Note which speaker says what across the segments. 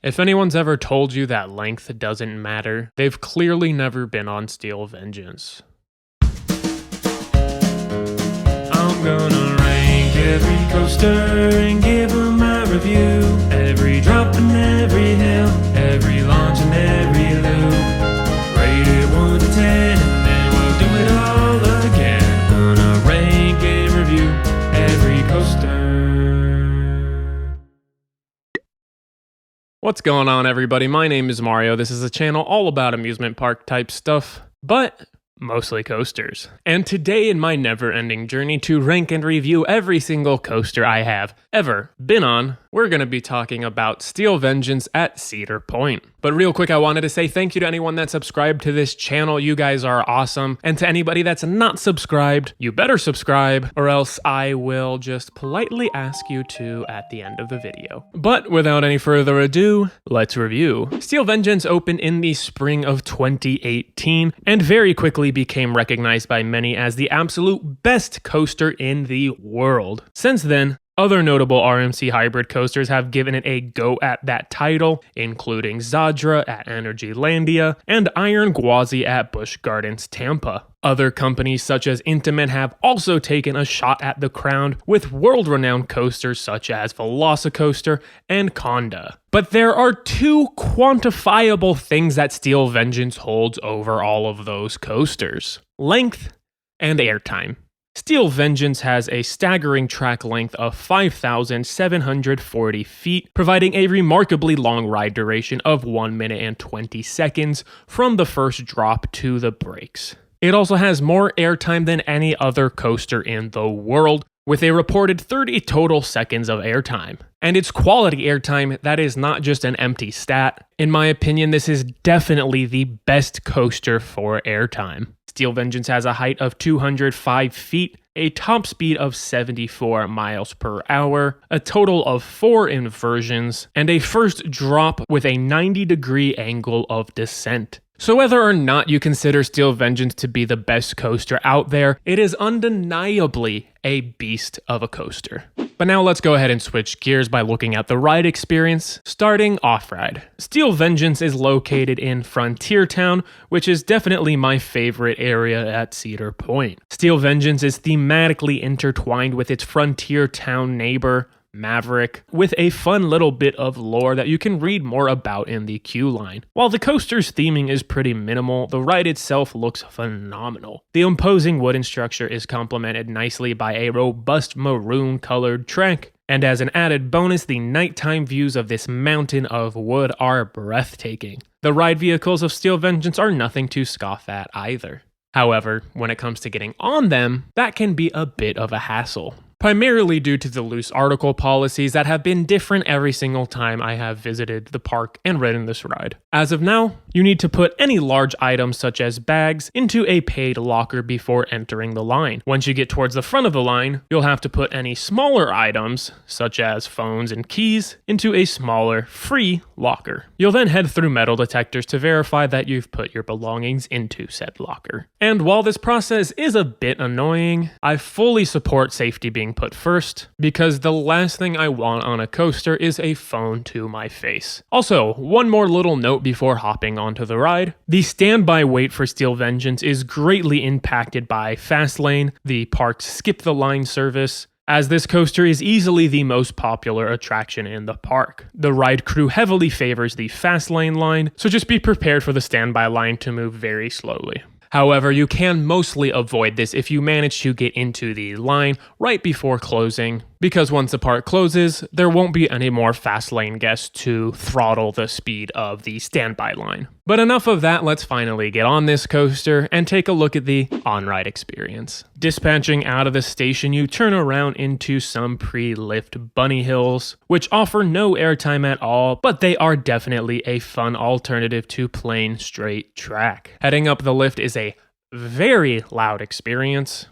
Speaker 1: If anyone's ever told you that length doesn't matter, they've clearly never been on Steel Vengeance. I'm gonna rank every coaster and give them a review. Every drop and every hill, every launch and every loop. Rate it 1 to 10 and then we'll do it all again. Gonna rank and review every coaster. What's going on, everybody? My name is Mario. This is a channel all about amusement park type stuff, but mostly coasters. And today in my never-ending journey to rank and review every single coaster I have ever been on, we're going to be talking about Steel Vengeance at Cedar Point. But real quick, I wanted to say thank you to anyone that subscribed to this channel. You guys are awesome. And to anybody that's not subscribed, you better subscribe or else I will just politely ask you to at the end of the video. But without any further ado, let's review. Steel Vengeance opened in the spring of 2018 and very quickly became recognized by many as the absolute best coaster in the world. Since then, other notable RMC hybrid coasters have given it a go at that title, including Zadra at Energylandia and Iron Gwazi at Busch Gardens Tampa. Other companies such as Intamin have also taken a shot at the crown with world-renowned coasters such as Velocicoaster and Conda. But there are two quantifiable things that Steel Vengeance holds over all of those coasters: length and airtime. Steel Vengeance has a staggering track length of 5,740 feet, providing a remarkably long ride duration of 1 minute and 20 seconds from the first drop to the brakes. It also has more airtime than any other coaster in the world, with a reported 30 total seconds of airtime. And it's quality airtime that is not just an empty stat. In my opinion, this is definitely the best coaster for airtime. Steel Vengeance has a height of 205 feet, a top speed of 74 miles per hour, a total of 4 inversions, and a first drop with a 90-degree angle of descent. So whether or not you consider Steel Vengeance to be the best coaster out there, it is undeniably a beast of a coaster. But now let's go ahead and switch gears by looking at the ride experience, starting off-ride. Steel Vengeance is located in Frontier Town, which is definitely my favorite area at Cedar Point. Steel Vengeance is thematically intertwined with its Frontier Town neighbor, Maverick, with a fun little bit of lore that you can read more about in the queue line. While the coaster's theming is pretty minimal, the ride itself looks phenomenal. The imposing wooden structure is complemented nicely by a robust maroon-colored track, and as an added bonus, the nighttime views of this mountain of wood are breathtaking. The ride vehicles of Steel Vengeance are nothing to scoff at either. However, when it comes to getting on them, that can be a bit of a hassle. Primarily due to the loose article policies that have been different every single time I have visited the park and ridden this ride. As of now, you need to put any large items such as bags into a paid locker before entering the line. Once you get towards the front of the line, you'll have to put any smaller items, such as phones and keys, into a smaller, free locker. You'll then head through metal detectors to verify that you've put your belongings into said locker. And while this process is a bit annoying, I fully support safety being put first, because the last thing I want on a coaster is a phone to my face. Also, one more little note before hopping onto the ride. The standby wait for Steel Vengeance is greatly impacted by Fastlane, the park's skip the line service, as this coaster is easily the most popular attraction in the park. The ride crew heavily favors the Fastlane line, so just be prepared for the standby line to move very slowly. However, you can mostly avoid this if you manage to get into the line right before closing, because once the park closes, there won't be any more fast lane guests to throttle the speed of the standby line. But enough of that, let's finally get on this coaster and take a look at the on-ride experience. Dispatching out of the station, you turn around into some pre-lift bunny hills, which offer no airtime at all, but they are definitely a fun alternative to plain straight track. Heading up the lift is a very loud experience,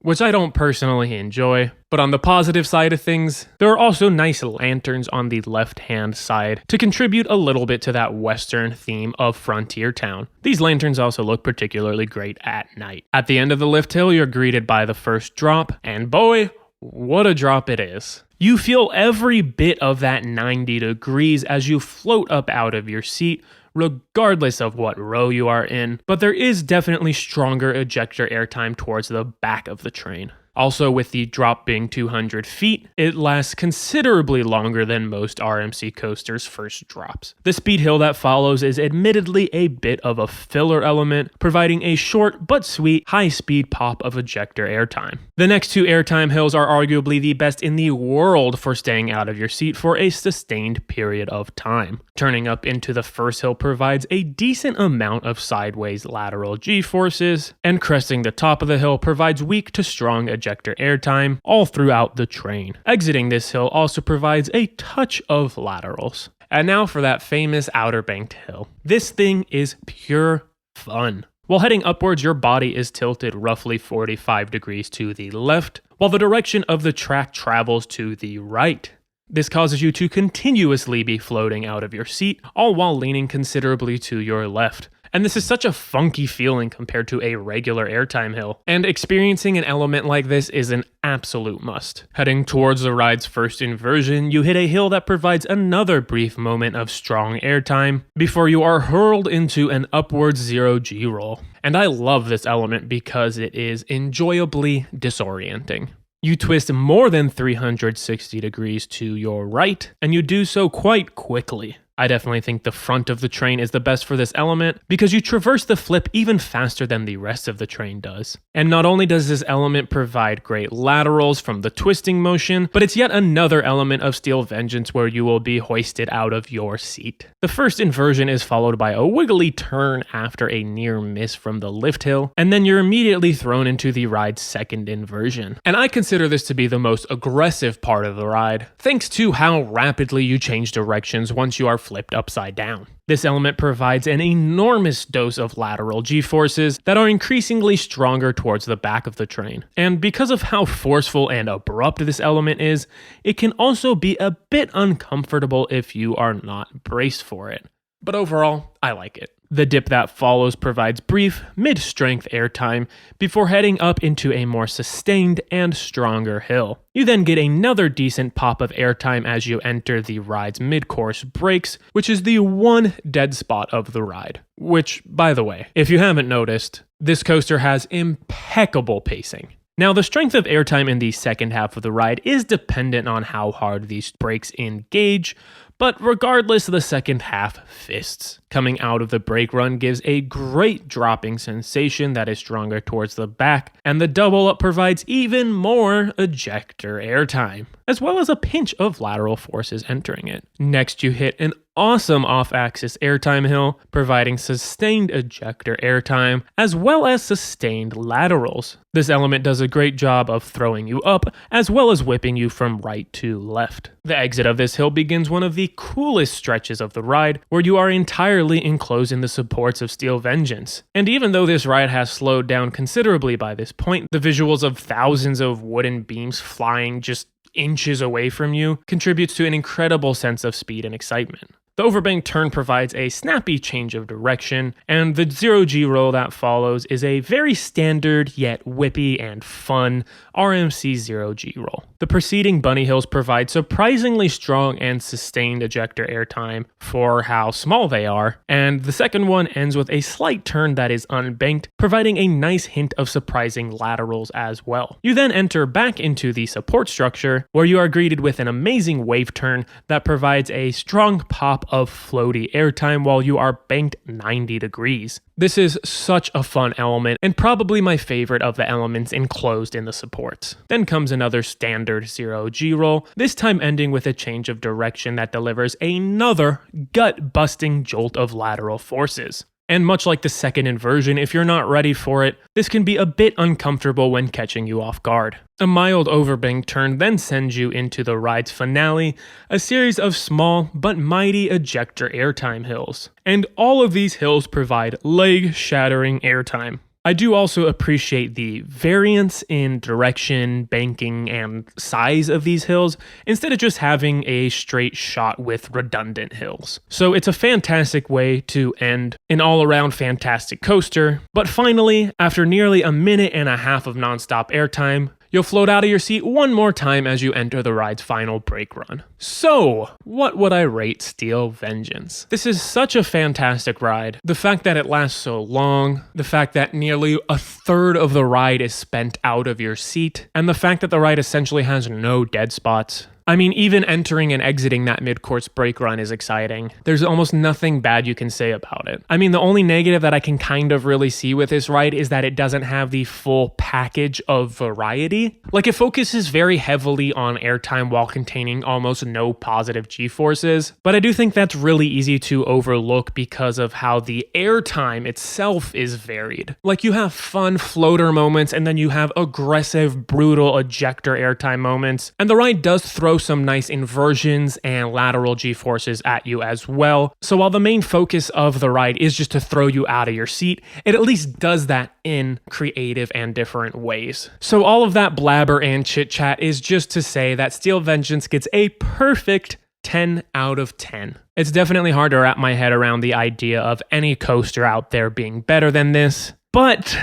Speaker 1: which I don't personally enjoy. But on the positive side of things, there are also nice lanterns on the left-hand side to contribute a little bit to that western theme of Frontier Town. These lanterns also look particularly great at night. At the end of the lift hill, you're greeted by the first drop, and boy, what a drop it is. You feel every bit of that 90 degrees as you float up out of your seat, regardless of what row you are in, but there is definitely stronger ejector airtime towards the back of the train. Also, with the drop being 200 feet, it lasts considerably longer than most RMC coasters' first drops. The speed hill that follows is admittedly a bit of a filler element, providing a short but sweet high-speed pop of ejector airtime. The next two airtime hills are arguably the best in the world for staying out of your seat for a sustained period of time. Turning up into the first hill provides a decent amount of sideways lateral G-forces, and cresting the top of the hill provides weak to strong ejector airtime all throughout the train. Exiting this hill also provides a touch of laterals. And now for that famous outer banked hill. This thing is pure fun. While heading upwards, your body is tilted roughly 45 degrees to the left, while the direction of the track travels to the right. This causes you to continuously be floating out of your seat, all while leaning considerably to your left. And this is such a funky feeling compared to a regular airtime hill, and experiencing an element like this is an absolute must. Heading towards the ride's first inversion, you hit a hill that provides another brief moment of strong airtime before you are hurled into an upwards 0G roll. And I love this element because it is enjoyably disorienting. You twist more than 360 degrees to your right, and you do so quite quickly. I definitely think the front of the train is the best for this element because you traverse the flip even faster than the rest of the train does. And not only does this element provide great laterals from the twisting motion, but it's yet another element of Steel Vengeance where you will be hoisted out of your seat. The first inversion is followed by a wiggly turn after a near miss from the lift hill, and then you're immediately thrown into the ride's second inversion. And I consider this to be the most aggressive part of the ride, thanks to how rapidly you change directions once you are flipped upside down. This element provides an enormous dose of lateral G-forces that are increasingly stronger towards the back of the train. And because of how forceful and abrupt this element is, it can also be a bit uncomfortable if you are not braced for it. But overall, I like it. The dip that follows provides brief, mid-strength airtime before heading up into a more sustained and stronger hill. You then get another decent pop of airtime as you enter the ride's mid-course brakes, which is the one dead spot of the ride. Which, by the way, if you haven't noticed, this coaster has impeccable pacing. Now, the strength of airtime in the second half of the ride is dependent on how hard these brakes engage, but regardless, the second half fists. Coming out of the brake run gives a great dropping sensation that is stronger towards the back, and the double up provides even more ejector airtime, as well as a pinch of lateral forces entering it. Next, you hit an awesome off-axis airtime hill, providing sustained ejector airtime, as well as sustained laterals. This element does a great job of throwing you up, as well as whipping you from right to left. The exit of this hill begins one of the coolest stretches of the ride, where you are entirely enclosed in the supports of Steel Vengeance. And even though this ride has slowed down considerably by this point, the visuals of thousands of wooden beams flying just inches away from you contributes to an incredible sense of speed and excitement. The overbank turn provides a snappy change of direction, and the 0G roll that follows is a very standard yet whippy and fun RMC 0G roll. The preceding bunny hills provide surprisingly strong and sustained ejector airtime for how small they are, and the second one ends with a slight turn that is unbanked, providing a nice hint of surprising laterals as well. You then enter back into the support structure, where you are greeted with an amazing wave turn that provides a strong pop of floaty airtime while you are banked 90 degrees. This is such a fun element, and probably my favorite of the elements enclosed in the supports. Then comes another standard 0G roll, this time ending with a change of direction that delivers another gut-busting jolt of lateral forces. And much like the second inversion, if you're not ready for it, this can be a bit uncomfortable when catching you off guard. A mild overbank turn then sends you into the ride's finale, a series of small but mighty ejector airtime hills. And all of these hills provide leg-shattering airtime. I do also appreciate the variance in direction, banking, and size of these hills, instead of just having a straight shot with redundant hills. So it's a fantastic way to end an all-around fantastic coaster. But finally, after nearly a minute and a half of non-stop airtime, You'll float out of your seat one more time as you enter the ride's final brake run. So, what would I rate Steel Vengeance? This is such a fantastic ride. The fact that it lasts so long, the fact that nearly a third of the ride is spent out of your seat, and the fact that the ride essentially has no dead spots. I mean, even entering and exiting that mid-course brake run is exciting. There's almost nothing bad you can say about it. I mean, the only negative that I can kind of really see with this ride is that it doesn't have the full package of variety. Like, it focuses very heavily on airtime while containing almost no positive G-forces, but I do think that's really easy to overlook because of how the airtime itself is varied. Like, you have fun floater moments, and then you have aggressive, brutal ejector airtime moments, and the ride does throw some nice inversions and lateral G-forces at you as well. So while the main focus of the ride is just to throw you out of your seat, it at least does that in creative and different ways. So all of that blabber and chit chat is just to say that Steel Vengeance gets a perfect 10 out of 10. It's definitely hard to wrap my head around the idea of any coaster out there being better than this, but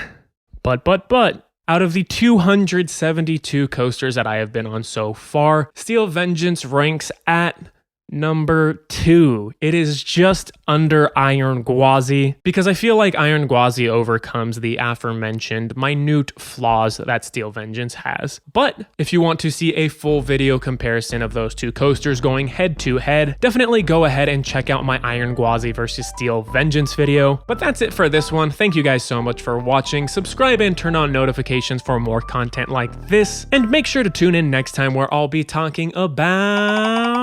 Speaker 1: out of the 272 coasters that I have been on so far, Steel Vengeance ranks at number 2. It is just under Iron Gwazi because I feel like Iron Gwazi overcomes the aforementioned minute flaws that Steel Vengeance has. But if you want to see a full video comparison of those two coasters going head to head, definitely go ahead and check out my Iron Gwazi versus Steel Vengeance video. But that's it for this one. Thank you guys so much for watching. Subscribe and turn on notifications for more content like this. And make sure to tune in next time where I'll be talking about